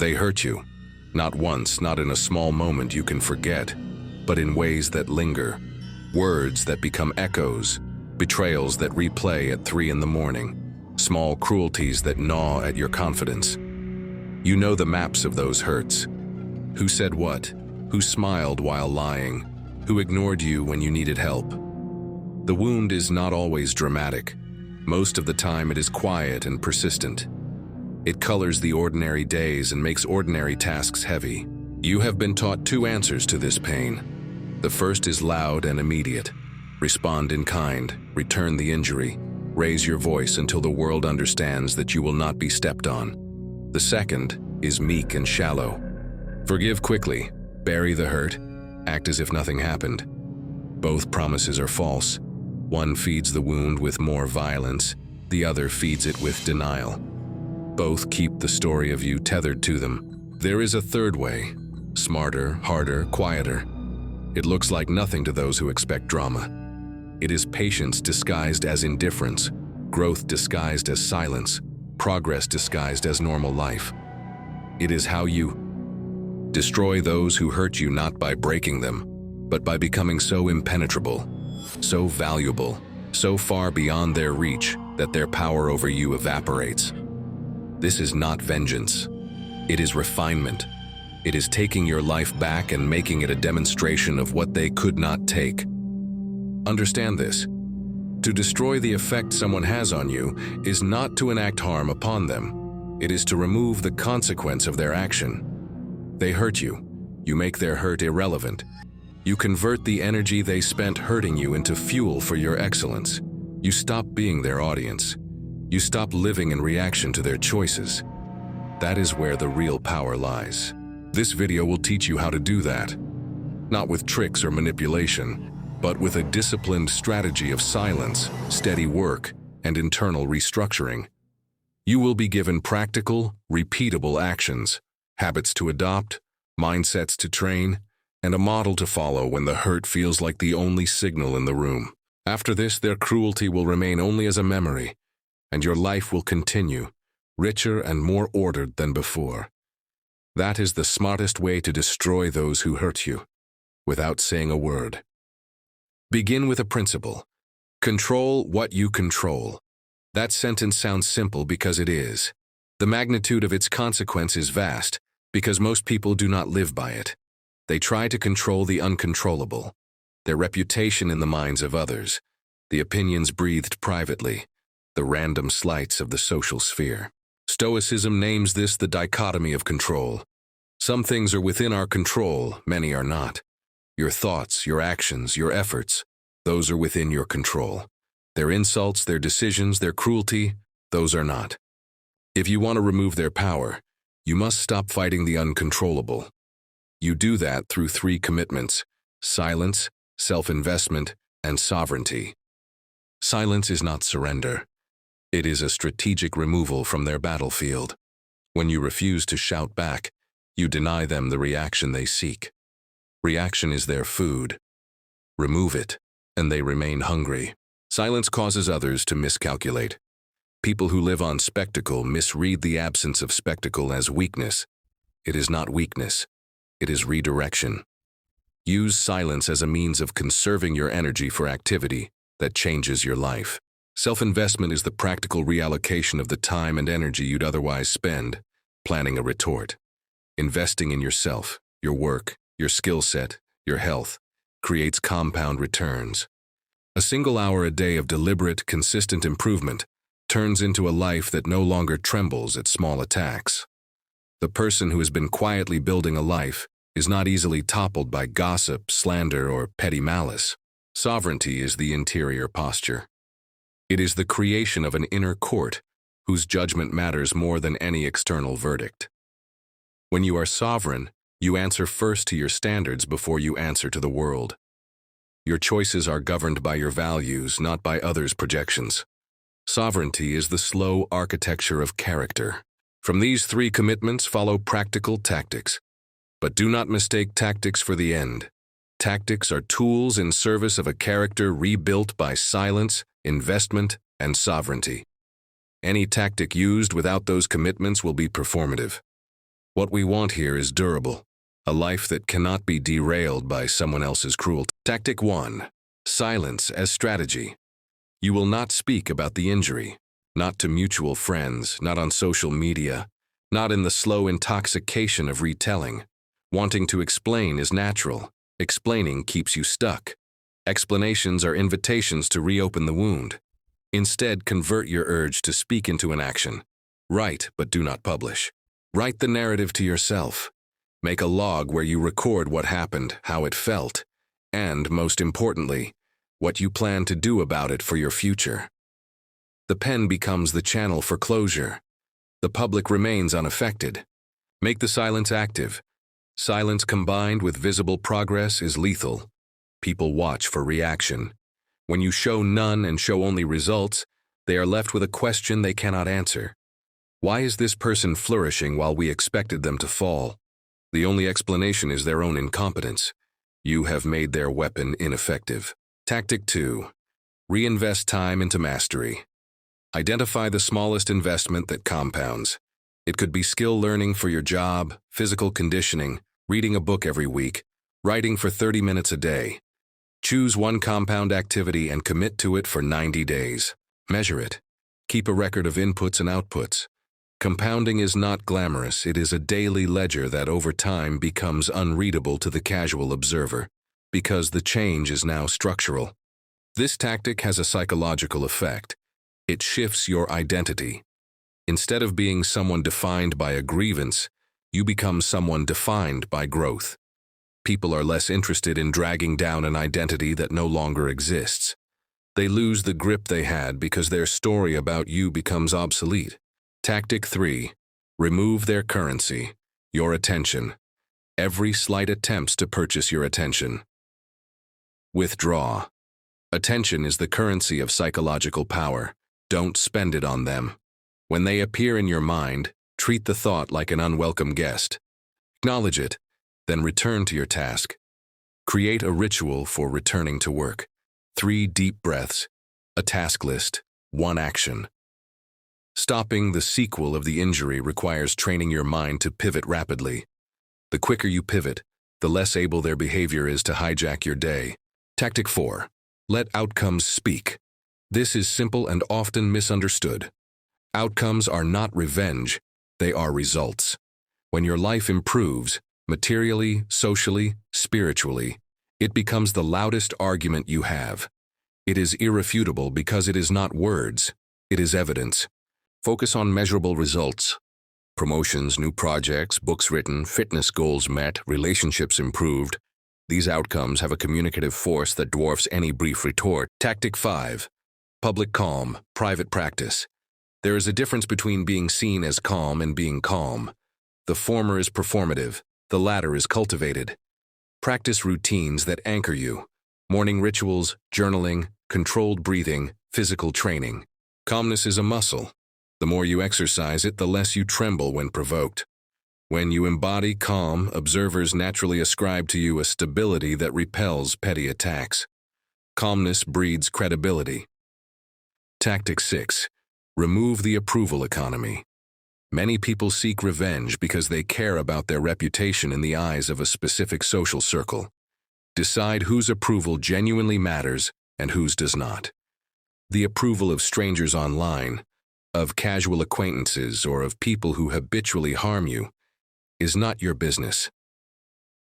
They hurt you. Not once, not in a small moment you can forget, but in ways that linger. Words that become echoes, betrayals that replay at 3 in the morning, small cruelties that gnaw at your confidence. You know the maps of those hurts. Who said what? Who smiled while lying? Who ignored you when you needed help? The wound is not always dramatic. Most of the time it is quiet and persistent. It colors the ordinary days and makes ordinary tasks heavy. You have been taught 2 answers to this pain. The first is loud and immediate. Respond in kind, return the injury, raise your voice until the world understands that you will not be stepped on. The second is meek and shallow. Forgive quickly, bury the hurt, act as if nothing happened. Both promises are false. One feeds the wound with more violence, the other feeds it with denial. Both keep the story of you tethered to them. There is a third way, smarter, harder, quieter. It looks like nothing to those who expect drama. It is patience disguised as indifference, growth disguised as silence, progress disguised as normal life. It is how you destroy those who hurt you, not by breaking them, but by becoming so impenetrable, so valuable, so far beyond their reach that their power over you evaporates. This is not vengeance. It is refinement. It is taking your life back and making it a demonstration of what they could not take. Understand this. To destroy the effect someone has on you is not to enact harm upon them. It is to remove the consequence of their action. They hurt you. You make their hurt irrelevant. You convert the energy they spent hurting you into fuel for your excellence. You stop being their audience. You stop living in reaction to their choices. That is where the real power lies. This video will teach you how to do that. Not with tricks or manipulation, but with a disciplined strategy of silence, steady work, and internal restructuring. You will be given practical, repeatable actions, habits to adopt, mindsets to train, and a model to follow when the hurt feels like the only signal in the room. After this, their cruelty will remain only as a memory, and your life will continue, richer and more ordered than before. That is the smartest way to destroy those who hurt you, without saying a word. Begin with a principle. Control what you control. That sentence sounds simple because it is. The magnitude of its consequence is vast, because most people do not live by it. They try to control the uncontrollable, their reputation in the minds of others, the opinions breathed privately, the random slights of the social sphere. Stoicism names this the dichotomy of control. Some things are within our control, many are not. Your thoughts, your actions, your efforts, those are within your control. Their insults, their decisions, their cruelty, those are not. If you want to remove their power, you must stop fighting the uncontrollable. You do that through 3 commitments: silence, self-investment, and sovereignty. Silence is not surrender. It is a strategic removal from their battlefield. When you refuse to shout back, you deny them the reaction they seek. Reaction is their food. Remove it, and they remain hungry. Silence causes others to miscalculate. People who live on spectacle misread the absence of spectacle as weakness. It is not weakness. It is redirection. Use silence as a means of conserving your energy for activity that changes your life. Self-investment is the practical reallocation of the time and energy you'd otherwise spend planning a retort. Investing in yourself, your work, your skill set, your health, creates compound returns. A single hour a day of deliberate, consistent improvement turns into a life that no longer trembles at small attacks. The person who has been quietly building a life is not easily toppled by gossip, slander, or petty malice. Sovereignty is the interior posture. It is the creation of an inner court whose judgment matters more than any external verdict. When you are sovereign, you answer first to your standards before you answer to the world. Your choices are governed by your values, not by others' projections. Sovereignty is the slow architecture of character. From these 3 commitments follow practical tactics. But do not mistake tactics for the end. Tactics are tools in service of a character rebuilt by silence, investment, and sovereignty. Any tactic used without those commitments will be performative. What we want here is durable, a life that cannot be derailed by someone else's cruelty. Tactic 1. Silence as strategy. You will not speak about the injury, not to mutual friends, not on social media, not in the slow intoxication of retelling. Wanting to explain is natural. Explaining keeps you stuck. Explanations are invitations to reopen the wound. Instead, convert your urge to speak into an action. Write, but do not publish. Write the narrative to yourself. Make a log where you record what happened, how it felt, and, most importantly, what you plan to do about it for your future. The pen becomes the channel for closure. The public remains unaffected. Make the silence active. Silence combined with visible progress is lethal. People watch for reaction. When you show none and show only results, they are left with a question they cannot answer. Why is this person flourishing while we expected them to fall? The only explanation is their own incompetence. You have made their weapon ineffective. Tactic 2. Reinvest time into mastery. Identify the smallest investment that compounds. It could be skill learning for your job, physical conditioning, reading a book every week, writing for 30 minutes a day. Choose one compound activity and commit to it for 90 days. Measure it. Keep a record of inputs and outputs. Compounding is not glamorous. It is a daily ledger that over time becomes unreadable to the casual observer, because the change is now structural. This tactic has a psychological effect. It shifts your identity. Instead of being someone defined by a grievance, you become someone defined by growth. People are less interested in dragging down an identity that no longer exists. They lose the grip they had because their story about you becomes obsolete. Tactic 3. Remove their currency, your attention. Every slight attempts to purchase your attention. Withdraw. Attention is the currency of psychological power. Don't spend it on them. When they appear in your mind, treat the thought like an unwelcome guest. Acknowledge it, then return to your task. Create a ritual for returning to work. 3 deep breaths, a task list, 1 action. Stopping the sequel of the injury requires training your mind to pivot rapidly. The quicker you pivot, the less able their behavior is to hijack your day. Tactic 4. Let outcomes speak. This is simple and often misunderstood. Outcomes are not revenge, they are results. When your life improves, materially, socially, spiritually, it becomes the loudest argument you have. It is irrefutable because it is not words, it is evidence. Focus on measurable results. Promotions, new projects, books written, fitness goals met, relationships improved. These outcomes have a communicative force that dwarfs any brief retort. Tactic 5. Public calm, private practice. There is a difference between being seen as calm and being calm. The former is performative, the latter is cultivated. Practice routines that anchor you. Morning rituals, journaling, controlled breathing, physical training. Calmness is a muscle. The more you exercise it, the less you tremble when provoked. When you embody calm, observers naturally ascribe to you a stability that repels petty attacks. Calmness breeds credibility. Tactic 6. Remove the approval economy. Many people seek revenge because they care about their reputation in the eyes of a specific social circle. Decide whose approval genuinely matters and whose does not. The approval of strangers online, of casual acquaintances, or of people who habitually harm you, is not your business.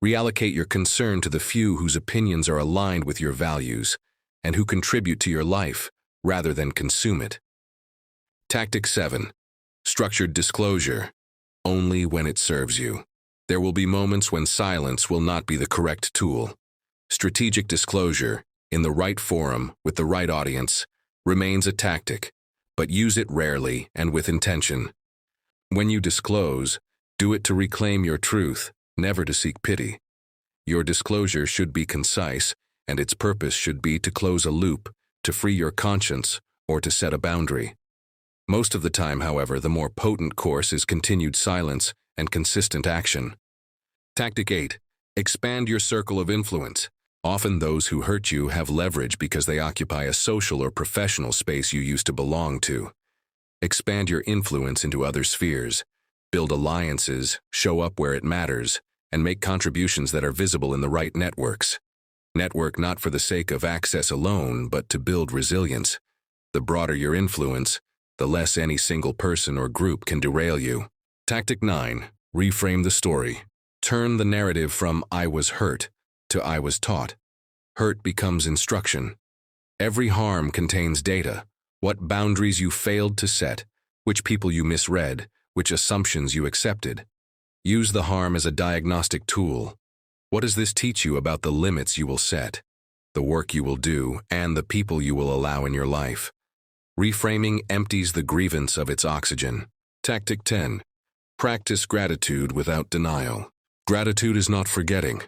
Reallocate your concern to the few whose opinions are aligned with your values and who contribute to your life rather than consume it. Tactic 7. Structured disclosure. Only when it serves you. There will be moments when silence will not be the correct tool. Strategic disclosure, in the right forum, with the right audience, remains a tactic, but use it rarely and with intention. When you disclose, do it to reclaim your truth, never to seek pity. Your disclosure should be concise, and its purpose should be to close a loop, to free your conscience, or to set a boundary. Most of the time, however, the more potent course is continued silence and consistent action. Tactic 8. Expand your circle of influence. Often those who hurt you have leverage because they occupy a social or professional space you used to belong to. Expand your influence into other spheres. build alliances, show up where it matters, and make contributions that are visible in the right networks. Network not for the sake of access alone, but to build resilience. The broader your influence, the less any single person or group can derail you. Tactic 9. Reframe the story. Turn the narrative from "I was hurt" to "I was taught." Hurt becomes instruction. Every harm contains data: what boundaries you failed to set, which people you misread, which assumptions you accepted. Use the harm as a diagnostic tool. What does this teach you about the limits you will set, the work you will do, and the people you will allow in your life? Reframing empties the grievance of its oxygen. Tactic 10. Practice gratitude without denial. Gratitude is not forgetting.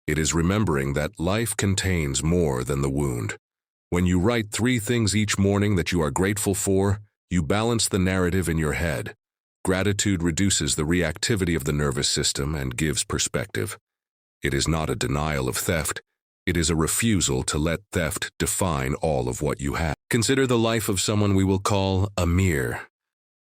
It is remembering that life contains more than the wound. When you write 3 things each morning that you are grateful for, you balance the narrative in your head. Gratitude reduces the reactivity of the nervous system and gives perspective. It is not a denial of theft. It is a refusal to let theft define all of what you have. Consider the life of someone we will call Amir.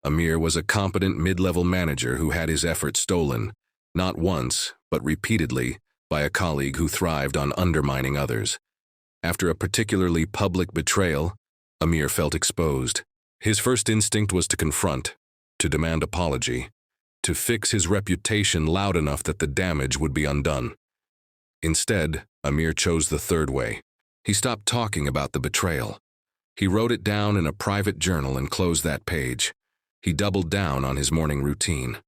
Amir was a competent mid-level manager who had his efforts stolen, not once, but repeatedly, by a colleague who thrived on undermining others. After a particularly public betrayal, Amir felt exposed. His first instinct was to confront, to demand apology, to fix his reputation loud enough that the damage would be undone. Instead, Amir chose the third way. He stopped talking about the betrayal. He wrote it down in a private journal and closed that page. He doubled down on his morning routine.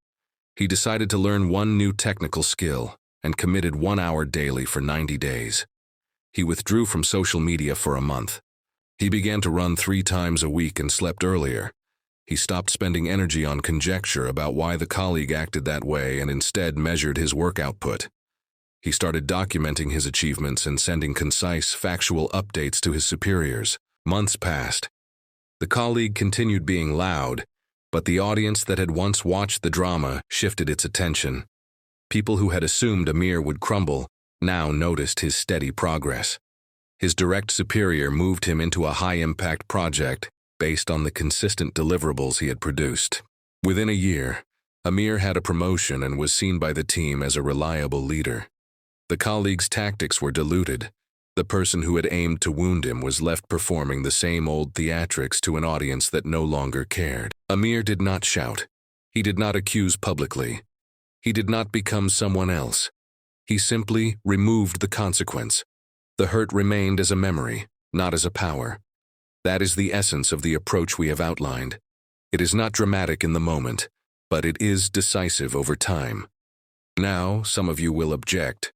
He decided to learn one new technical skill and committed 1 hour daily for 90 days. He withdrew from social media for a month. He began to run 3 times a week and slept earlier. He stopped spending energy on conjecture about why the colleague acted that way and instead measured his work output. He started documenting his achievements and sending concise, factual updates to his superiors. Months passed. The colleague continued being loud, but the audience that had once watched the drama shifted its attention. People who had assumed Amir would crumble now noticed his steady progress. His direct superior moved him into a high-impact project based on the consistent deliverables he had produced. Within a year, Amir had a promotion and was seen by the team as a reliable leader. The colleague's tactics were diluted. The person who had aimed to wound him was left performing the same old theatrics to an audience that no longer cared. Amir did not shout. He did not accuse publicly. He did not become someone else. He simply removed the consequence. The hurt remained as a memory, not as a power. That is the essence of the approach we have outlined. It is not dramatic in the moment, but it is decisive over time. Now, some of you will object.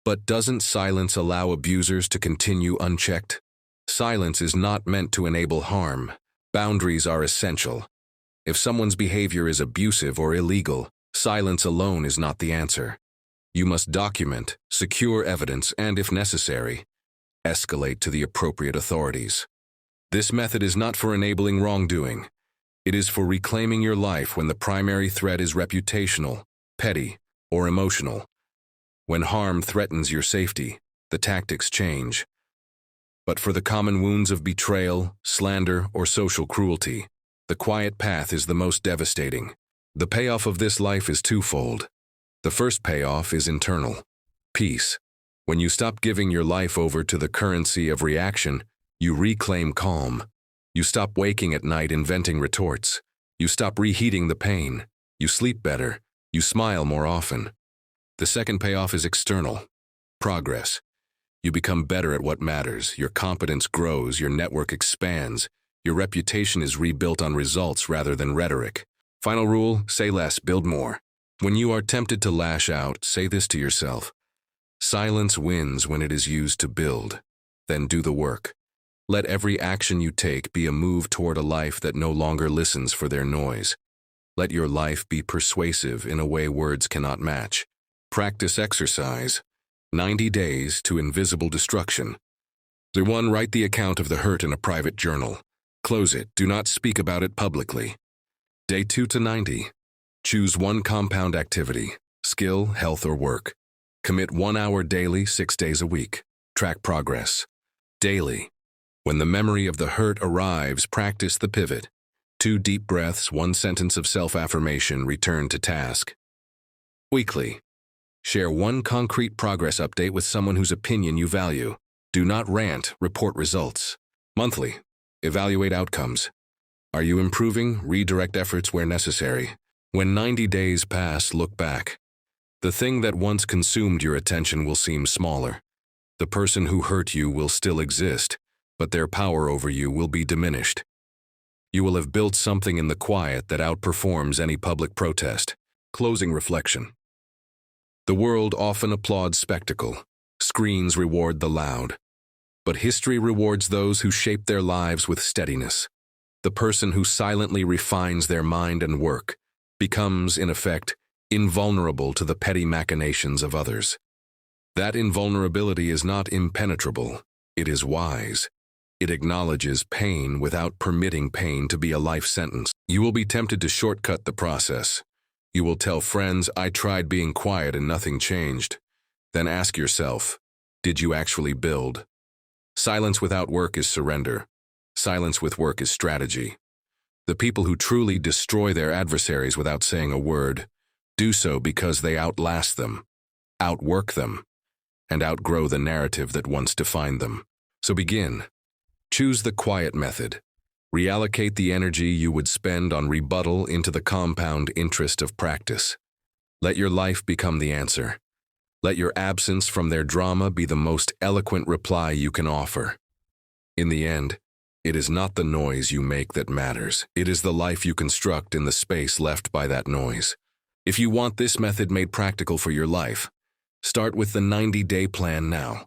But doesn't silence allow abusers to continue unchecked? Silence is not meant to enable harm. Boundaries are essential. If someone's behavior is abusive or illegal, silence alone is not the answer. You must document, secure evidence, and, if necessary, escalate to the appropriate authorities. This method is not for enabling wrongdoing. It is for reclaiming your life when the primary threat is reputational, petty, or emotional. When harm threatens your safety, the tactics change. But for the common wounds of betrayal, slander, or social cruelty, the quiet path is the most devastating. The payoff of this life is twofold. The first payoff is internal. Peace. When you stop giving your life over to the currency of reaction, you reclaim calm. You stop waking at night inventing retorts. You stop reheating the pain. You sleep better. You smile more often. The second payoff is external. Progress. You become better at what matters. Your competence grows. Your network expands. Your reputation is rebuilt on results rather than rhetoric. Final rule, say less, build more. When you are tempted to lash out, say this to yourself. Silence wins when it is used to build. Then do the work. Let every action you take be a move toward a life that no longer listens for their noise. Let your life be persuasive in a way words cannot match. Practice exercise. 90 days to invisible destruction. Day 1, write the account of the hurt in a private journal. Close it. Do not speak about it publicly. Day 2 to 90. Choose one compound activity, skill, health, or work. Commit 1 hour daily, 6 days a week. Track progress. Daily. When the memory of the hurt arrives, practice the pivot. 2 deep breaths, 1 sentence of self-affirmation, return to task. Weekly. Share 1 concrete progress update with someone whose opinion you value. Do not rant, report results. Monthly. Evaluate outcomes. Are you improving? Redirect efforts where necessary. When 90 days pass, look back. The thing that once consumed your attention will seem smaller. The person who hurt you will still exist, but their power over you will be diminished. You will have built something in the quiet that outperforms any public protest. Closing reflection. The world often applauds spectacle. Screens reward the loud. But history rewards those who shape their lives with steadiness. The person who silently refines their mind and work becomes, in effect, invulnerable to the petty machinations of others. That invulnerability is not impenetrable, it is wise. It acknowledges pain without permitting pain to be a life sentence. You will be tempted to shortcut the process. You will tell friends, "I tried being quiet and nothing changed." Then ask yourself, did you actually build? Silence without work is surrender. Silence with work is strategy. The people who truly destroy their adversaries without saying a word do so because they outlast them, outwork them, and outgrow the narrative that once defined them. So begin. Choose the quiet method. Reallocate the energy you would spend on rebuttal into the compound interest of practice. Let your life become the answer. Let your absence from their drama be the most eloquent reply you can offer. In the end, it is not the noise you make that matters. It is the life you construct in the space left by that noise. If you want this method made practical for your life, start with the 90-day plan now.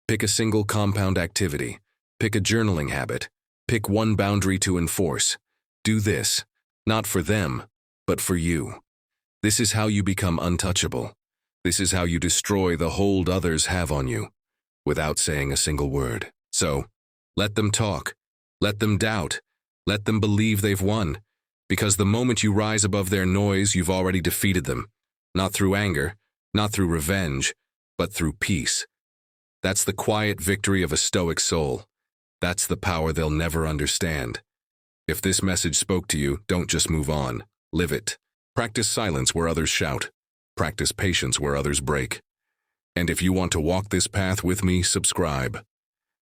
Pick a single compound activity. Pick a journaling habit. Pick 1 boundary to enforce. Do this, not for them, but for you. This is how you become untouchable. This is how you destroy the hold others have on you, without saying a single word. So, let them talk. Let them doubt. Let them believe they've won. Because the moment you rise above their noise, you've already defeated them. Not through anger, not through revenge, but through peace. That's the quiet victory of a Stoic soul. That's the power they'll never understand. If this message spoke to you, don't just move on. Live it. Practice silence where others shout. Practice patience where others break. And if you want to walk this path with me, subscribe.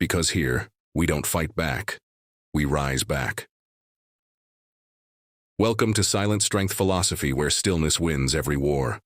Because here, we don't fight back. We rise back. Welcome to Silent Strength Philosophy, where stillness wins every war.